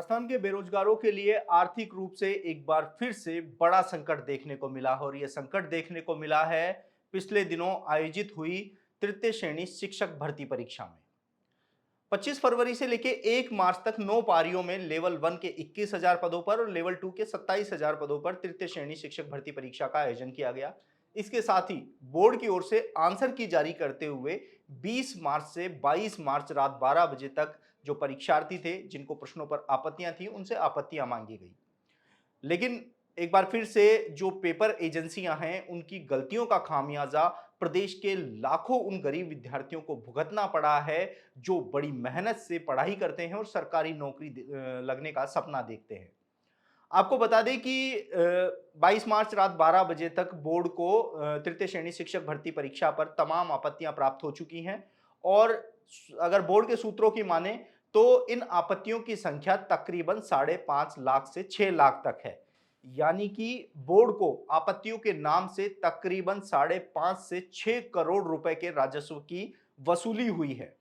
राजस्थान के बेरोजगारों के लिए आर्थिक रूप से एक बार फिर से बड़ा संकट देखने को मिला है और यह संकट देखने को मिला है पिछले दिनों आयोजित हुई तृतीय श्रेणी शिक्षक भर्ती परीक्षा में। 25 फरवरी से लेकर 1 मार्च तक 9 पारियों में लेवल 1 के 21,000 पदों पर और लेवल 2 के 27,000 पदों पर तृतीय श्रेणी शिक्षक भर्ती परीक्षा का आयोजन किया गया। इसके साथ ही बोर्ड की ओर से आंसर की जारी करते हुए 20 मार्च से 22 मार्च रात 12 बजे तक जो परीक्षार्थी थे जिनको प्रश्नों पर आपत्तियां थी उनसे आपत्तियां मांगी गई। लेकिन एक बार फिर से जो पेपर एजेंसियां हैं उनकी गलतियों का खामियाजा प्रदेश के लाखों उन गरीब विद्यार्थियों को भुगतना पड़ा है जो बड़ी मेहनत से पढ़ाई करते हैं और सरकारी नौकरी लगने का सपना देखते हैं। आपको बता दें कि 22 मार्च रात 12 बजे तक बोर्ड को तृतीय श्रेणी शिक्षक भर्ती परीक्षा पर तमाम आपत्तियां प्राप्त हो चुकी हैं और अगर बोर्ड के सूत्रों की माने तो इन आपत्तियों की संख्या तकरीबन 5.5 लाख से 6 लाख तक है। यानी कि बोर्ड को आपत्तियों के नाम से तकरीबन 5.5 से 6 करोड़ रुपए के राजस्व की वसूली हुई है।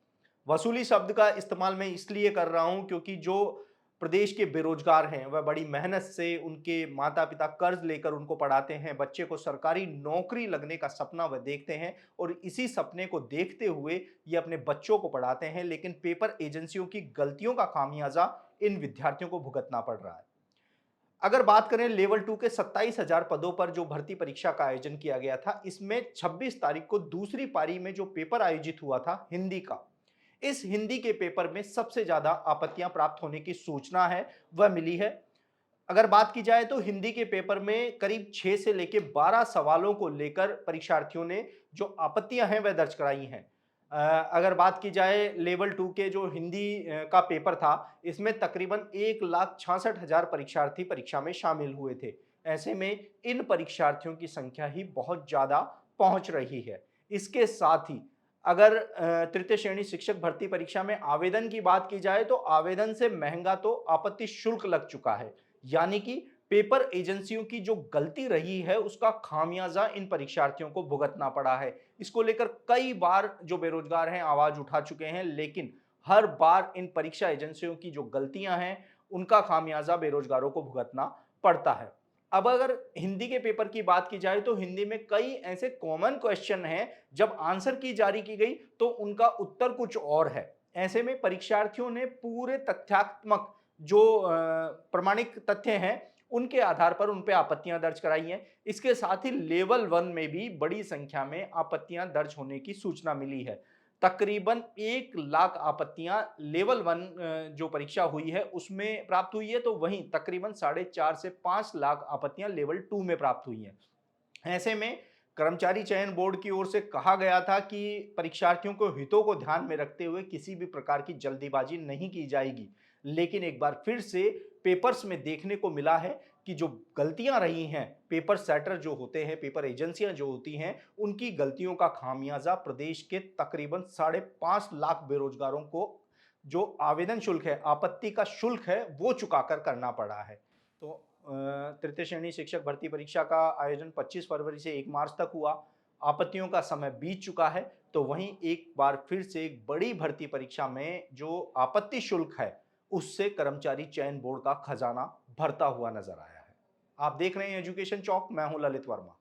वसूली शब्द का इस्तेमाल मैं इसलिए कर रहा हूं क्योंकि जो प्रदेश के बेरोजगार हैं वह बड़ी मेहनत से उनके माता पिता कर्ज लेकर उनको पढ़ाते हैं, बच्चे को सरकारी नौकरी लगने का सपना वह देखते हैं और इसी सपने को देखते हुए ये अपने बच्चों को पढ़ाते हैं, लेकिन पेपर एजेंसियों की गलतियों का खामियाजा इन विद्यार्थियों को भुगतना पड़ रहा है। अगर बात करें लेवल 2 के 27,000 पदों पर जो भर्ती परीक्षा का आयोजन किया गया था, इसमें 26 तारीख को दूसरी पारी में जो पेपर आयोजित हुआ था हिंदी का, इस हिंदी के पेपर में सबसे ज्यादा आपत्तियां प्राप्त होने की सूचना है वह मिली है। अगर बात की जाए तो हिंदी के पेपर में करीब 6 से लेकर 12 सवालों को लेकर परीक्षार्थियों ने जो आपत्तियां हैं वह दर्ज कराई हैं। अगर बात की जाए लेवल 2 के जो हिंदी का पेपर था, इसमें तकरीबन 1,66,000 परीक्षार्थी परीक्षा में शामिल हुए थे। ऐसे में इन परीक्षार्थियों की संख्या ही बहुत ज्यादा पहुंच रही है। इसके साथ ही अगर तृतीय श्रेणी शिक्षक भर्ती परीक्षा में आवेदन की बात की जाए तो आवेदन से महंगा तो आपत्ति शुल्क लग चुका है। यानी कि पेपर एजेंसियों की जो गलती रही है उसका खामियाजा इन परीक्षार्थियों को भुगतना पड़ा है। इसको लेकर कई बार जो बेरोजगार हैं आवाज उठा चुके हैं, लेकिन हर बार इन परीक्षा एजेंसियों की जो गलतियां हैं उनका खामियाजा बेरोजगारों को भुगतना पड़ता है। अब अगर हिंदी के पेपर की बात की जाए तो हिंदी में कई ऐसे कॉमन क्वेश्चन हैं, जब आंसर की जारी की गई तो उनका उत्तर कुछ और है। ऐसे में परीक्षार्थियों ने पूरे तथ्यात्मक जो प्रमाणिक तथ्य हैं उनके आधार पर उन पे आपत्तियां दर्ज कराई हैं। इसके साथ ही लेवल 1 में भी बड़ी संख्या में आपत्तियां दर्ज होने की सूचना मिली है। तकरीबन 1 लाख आपत्तियां लेवल 1 जो परीक्षा हुई है उसमें प्राप्त हुई है, तो वहीं तकरीबन 4.5 से 5 लाख आपत्तियां लेवल 2 में प्राप्त हुई हैं। ऐसे में कर्मचारी चयन बोर्ड की ओर से कहा गया था कि परीक्षार्थियों को हितों को ध्यान में रखते हुए किसी भी प्रकार की जल्दीबाजी नहीं की जाएगी। लेकिन एक बार फिर से पेपर्स में देखने को मिला है कि जो गलतियां रही हैं, पेपर सेटर जो होते हैं, पेपर एजेंसियां जो होती हैं, उनकी गलतियों का खामियाजा प्रदेश के तकरीबन 5.5 लाख बेरोजगारों को जो आवेदन शुल्क है, आपत्ति का शुल्क है, वो चुकाकर करना पड़ा है। तो तृतीय श्रेणी शिक्षक भर्ती परीक्षा का आयोजन 25 फरवरी से 1 मार्च तक हुआ। आपत्तियों का समय बीत चुका है, तो वहीं एक बार फिर से एक बड़ी भर्ती परीक्षा में जो आपत्ति शुल्क है, उससे कर्मचारी चयन बोर्ड का खजाना भरता हुआ नजर आया है। आप देख रहे हैं एजुकेशन चौक, मैं हूं ललित वर्मा।